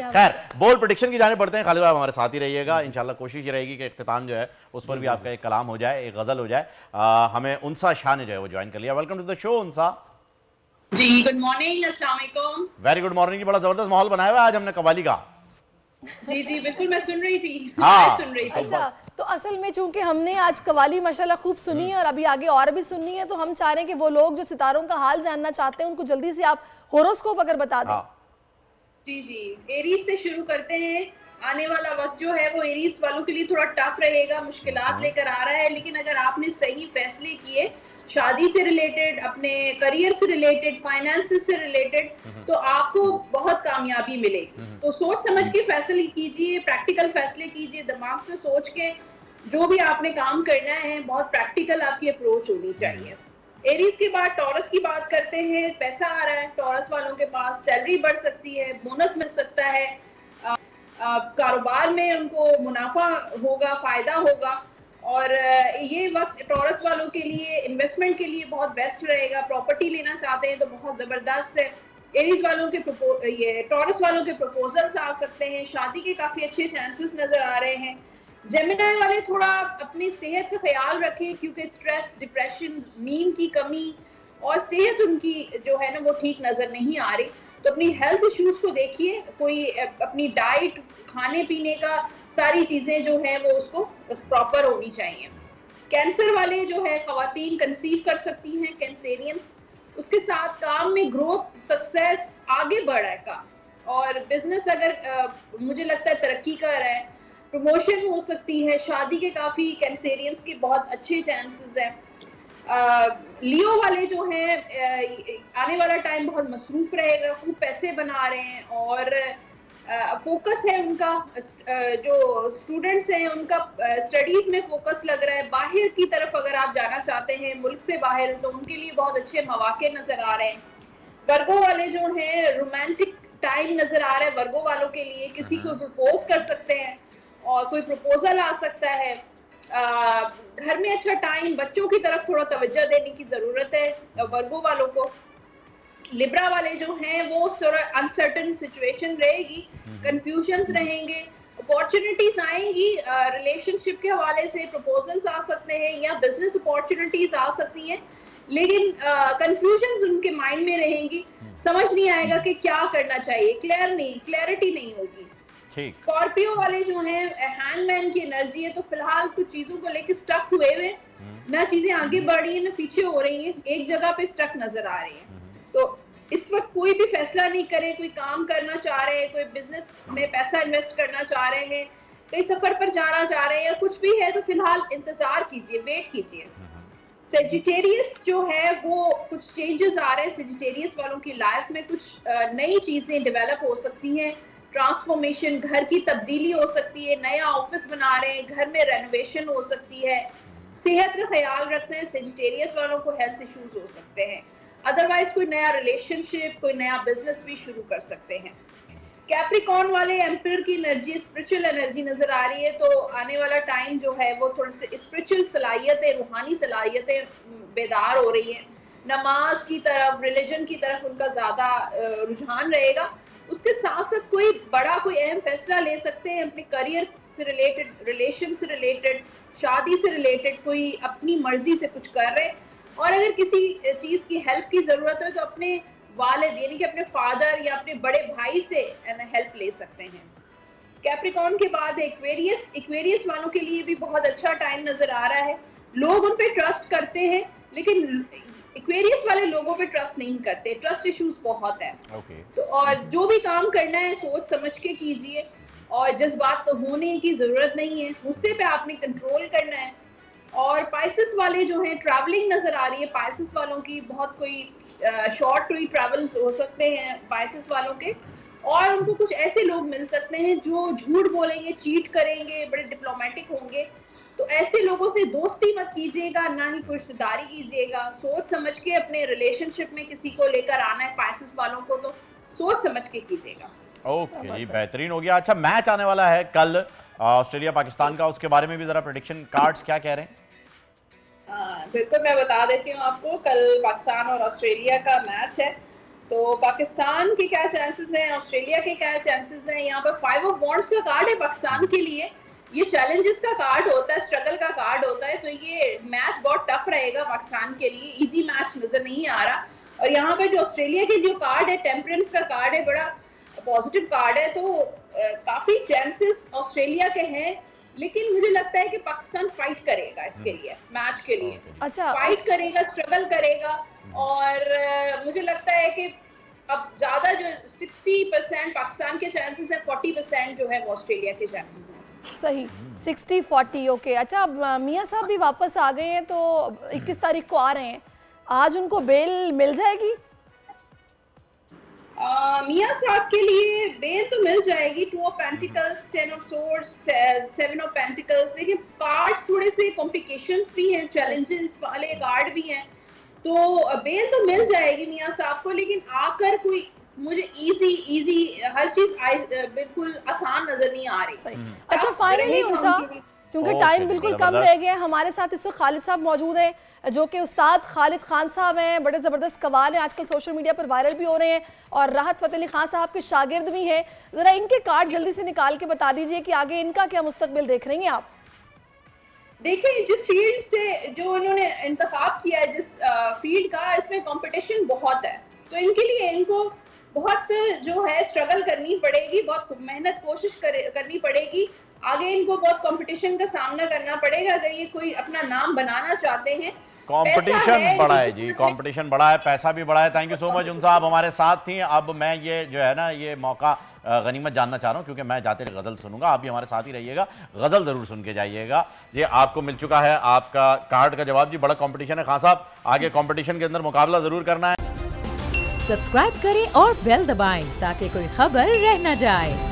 खैर bold prediction की जाने बढ़ते हैं। खालिद भाई हमारे साथ ही रहिएगा, इंशाल्लाह कोशिश ये रहेगी कि इख्तिताम जो है उस पर भी आपका एक कलाम हो जाए, एक गजल हो जाए। हमें उनसा शाह ने जो है वो ज्वाइन कर लिया। Welcome to the show Unsa ji. Good morning, अस्सलाम वालेकुम। Very good morning. बड़ा जबरदस्त माहौल बनाया हुआ है आज हमने कव्वाली का। जी जी बिल्कुल, मैं सुन रही थी, हाँ सुन रही थी। अच्छा, तो असल में चूंकि हमने आज कवाली माशाल्लाह खूब सुनी है और अभी आगे और भी सुननी है, तो हम चाह रहे हैं कि वो लोग जो सितारों का हाल जानना चाहते हैं उनको जल्दी से आप होरोस्कोप अगर बता दें। जी जी, एरीज से शुरू करते हैं। आने वाला वक्त जो है वो एरीज वालों के लिए थोड़ा टफ रहेगा, मुश्किलात लेकर आ रहा है, लेकिन अगर आपने सही फैसले किए शादी से रिलेटेड, अपने करियर से रिलेटेड, फाइनेंस से रिलेटेड, तो आपको बहुत कामयाबी मिलेगी। तो सोच समझ के फैसले कीजिए, प्रैक्टिकल फैसले कीजिए, दिमाग से सोच के जो भी आपने काम करना है, बहुत प्रैक्टिकल आपकी अप्रोच होनी चाहिए। एरीज के बाद टॉरस की बात करते हैं। पैसा आ रहा है टॉरस वालों के पास, सैलरी बढ़ सकती है, बोनस मिल सकता है, कारोबार में उनको मुनाफा होगा, फायदा होगा, और ये वक्त टॉरस वालों के लिए इन्वेस्टमेंट के लिए बहुत बेस्ट रहेगा। प्रॉपर्टी लेना चाहते हैं तो बहुत जबरदस्त है। एरीज वालों के ये टॉरस वालों के प्रपोजल्स आ सकते हैं, शादी के काफी अच्छे चांसेस नजर आ रहे हैं। जेमिनाई वाले थोड़ा अपनी सेहत का ख्याल रखें, क्योंकि स्ट्रेस, डिप्रेशन, नींद की कमी और सेहत उनकी जो है ना वो ठीक नजर नहीं आ रही। तो अपनी हेल्थ इश्यूज को देखिए, कोई अपनी डाइट, खाने पीने का सारी चीजें जो है वो उसको प्रॉपर होनी चाहिए। कैंसर वाले जो है खवातीन कंसीव कर सकती हैं, कैंसेरियंस। उसके साथ काम में ग्रोथ, सक्सेस, आगे बढ़ रहा है काम, और बिजनेस अगर मुझे लगता है तरक्की कर रहा है, प्रमोशन हो सकती है। शादी के काफी कैंसेरियंस के बहुत अच्छे चांसेस हैं। लियो वाले जो हैं आने वाला टाइम बहुत मसरूफ रहेगा, खूब पैसे बना रहे हैं, और फोकस है उनका, जो स्टूडेंट्स हैं उनका स्टडीज में फोकस लग रहा है। बाहर की तरफ अगर आप जाना चाहते हैं, मुल्क से बाहर, तो उनके लिए बहुत अच्छे मौके नजर आ रहे हैं। वर्गो वाले जो हैं रोमांटिक टाइम नजर आ रहा है वर्गो वालों के लिए, किसी को प्रपोज कर सकते हैं और कोई प्रपोजल आ सकता है। घर में अच्छा टाइम, बच्चों की तरफ थोड़ा तवज्जो देने की जरूरत है वर्गो वालों को। लिब्रा वाले जो हैं वो थोड़ा अनसर्टन सिचुएशन रहेगी, कंफ्यूजन्स रहेंगे, अपॉर्चुनिटीज आएंगी, रिलेशनशिप के हवाले से प्रपोजल्स आ सकते हैं या बिजनेस अपॉर्चुनिटीज आ सकती हैं, लेकिन कंफ्यूजन्स उनके माइंड में रहेंगी, समझ नहीं आएगा कि क्या करना चाहिए, क्लैरिटी नहीं होगी। स्कॉर्पियो वाले जो हैं हैंगमैन की एनर्जी है, तो फिलहाल कुछ चीजों को लेकर स्टक हुए हुए, ना चीजें आगे बढ़ रही है ना पीछे हो रही है, एक जगह पे स्टक नजर आ रही है। तो इस वक्त कोई भी फैसला नहीं करे, कोई काम करना चाह रहे हैं, कोई बिजनेस में पैसा इन्वेस्ट करना चाह रहे हैं, कहीं सफर पर जाना चाह रहे हैं या कुछ भी है, तो फिलहाल इंतजार कीजिए, वेट कीजिए। सेजिटेरियस जो है वो कुछ चेंजेस आ रहे हैं, सेजिटेरियस वालों की लाइफ में कुछ नई चीजें डेवलप हो सकती हैं, ट्रांसफॉर्मेशन, घर की तब्दीली हो सकती है, नया ऑफिस बना रहे हैं, घर में रेनोवेशन हो सकती है। सेहत का ख्याल रखना है, सेजिटेरियस वालों को हेल्थ इश्यूज हो सकते हैं। अदरवाइज कोई नया रिलेशनशिप, कोई नया बिजनेस भी शुरू कर सकते हैं। कैप्रिकॉर्न वाले एम्पायर की एनर्जी, स्पिरिचुअल एनर्जी नजर आ रही है, तो आने वाला टाइम जो है वो थोड़ी सी स्पिरिचुअल सलाहियतें, रूहानी सलाहियतें बेदार हो रही हैं, नमाज की तरफ, रिलीजन की तरफ उनका ज्यादा रुझान रहेगा। उसके साथ साथ कोई बड़ा, कोई अहम फैसला ले सकते हैं अपने करियर से रिलेटेड, रिलेशन से रिलेटेड, शादी से रिलेटेड, कोई अपनी मर्जी से कुछ कर रहे हैं, और अगर किसी चीज की हेल्प की जरूरत है तो अपने वालिद यानी कि अपने फादर या अपने बड़े भाई से हेल्प ले सकते हैं। कैप्रिकॉर्न के बाद एक्वेरियस वालों के लिए भी बहुत अच्छा टाइम नजर आ रहा है। लोग उन पे ट्रस्ट करते हैं, लेकिन एक्वेरियस वाले लोगों पे ट्रस्ट नहीं करते, ट्रस्ट इश्यूज बहुत है। तो और जो भी काम करना है सोच समझ के कीजिए, और जज्बात तो होने की जरूरत नहीं है, गुस्से पे आपने कंट्रोल करना है। और पाइसेस वाले जो हैं, ट्रैवलिंग नजर आ रही है पाइसेस वालों की, बहुत कोई शॉर्ट कोई ट्रैवल्स हो सकते हैं पाइसेस वालों के, और उनको कुछ ऐसे लोग मिल सकते हैं जो झूठ बोलेंगे, चीट करेंगे, बड़े डिप्लोमेटिक होंगे। तो ऐसे लोगों से दोस्ती मत कीजिएगा, ना ही कोई रिश्तेदारी कीजिएगा। सोच समझ के अपने रिलेशनशिप में किसी को लेकर आना है पाइसेस वालों को, तो सोच समझ के कीजिएगा। ओके जी, बेहतरीन हो गया। अच्छा, मैच आने वाला है कल ऑस्ट्रेलिया पाकिस्तान का, उसके बारे में भी जरा प्रेडिक्शन कार्ड्स क्या कह रहे हैं? बिल्कुल, मैं बता देती हूँ आपको, कल पाकिस्तान और ऑस्ट्रेलिया का मैच है। तो पाकिस्तान के क्या चांसेस हैं, ऑस्ट्रेलिया के क्या चांसेस हैं। यहाँ पर 5 ऑफ वॉन्ड्स का कार्ड है पाकिस्तान के लिए, ये चैलेंजेस का कार्ड होता है, स्ट्रगल का कार्ड होता है, तो ये मैच बहुत टफ रहेगा पाकिस्तान के लिए, इजी मैच नजर नहीं आ रहा। और यहाँ पे जो ऑस्ट्रेलिया के जो कार्ड है, टेम्परेंस का कार्ड है, बड़ा पॉजिटिव कार्ड है, तो काफी चांसेस ऑस्ट्रेलिया के हैं, लेकिन मुझे लगता है कि पाकिस्तान फाइट करेगा इसके लिए, मैच के लिए। अच्छा, फाइट करेगा, स्ट्रगल करेगा, और मुझे लगता है कि अब ज्यादा जो 60% पाकिस्तान के चांसेस हैं, 40% जो है वो ऑस्ट्रेलिया के चांसेस हैं। सही, 60-40। ओके, अच्छा, अब मियां साहब भी वापस आ गए हैं, तो 21 तारीख को आ रहे हैं, आज उनको बेल मिल जाएगी? मियां साहब के लिए बेल तो मिल जाएगी, 2 of pentacles, 10 of swords, 7 of pentacles, लेकिन कार्ड्स थोड़े से कॉम्प्लिकेशंस भी हैं, चैलेंजेस वाले कार्ड भी हैं, तो बेल तो मिल जाएगी मियां साहब को, लेकिन आकर कोई मुझे इजी हर चीज बिल्कुल आसान नजर नहीं आ रही। अच्छा, फाइनली उनसा, क्योंकि टाइम बिल्कुल कम रह गया है, हमारे साथ इस वक्त खालिद साहब मौजूद हैं, जो कि उस्ताद खालिद खान साहब हैं, बड़े ज़बरदस्त कवाल हैं, आजकल सोशल मीडिया पर वायरल भी हो रहे हैं, और राहत फ़तेह अली खान साहब के शागिर्द भी हैं। ज़रा इनके कार्ड जल्दी से निकाल के बता दीजिए कि आगे इनका क्या मुस्तकबिल देख रही हैं आप? देखिए, जिस फील्ड से जो इन्होंने इंतखाब किया है, जिस फील्ड का, इसमें कंपटीशन बहुत है, तो इनके लिए इनको बहुत जो है स्ट्रगल करनी पड़ेगी, बहुत मेहनत कोशिश करनी पड़ेगी, आगे इनको बहुत कंपटीशन का सामना करना पड़ेगा अगर ये कोई अपना नाम बनाना चाहते हैं। कंपटीशन बड़ा है जी, कंपटीशन बड़ा है, पैसा भी बड़ा है। थैंक यू सो मच उनसा, आप हमारे साथ थी। अब मैं ये जो है ना, ये मौका गनीमत जानना चाह रहा हूँ, क्योंकि मैं जाते गज़ल सुनूंगा, आप भी हमारे साथ ही रहिएगा, गज़ल ज़रूर सुन के जाइएगा। ये आपको मिल चुका है आपका कार्ड का जवाब जी। बड़ा कंपटीशन है खान साहब, आगे कंपटीशन के अंदर मुकाबला ज़रूर करना है। सब्सक्राइब करें और बेल दबाएं ताकि कोई खबर रह न जाए।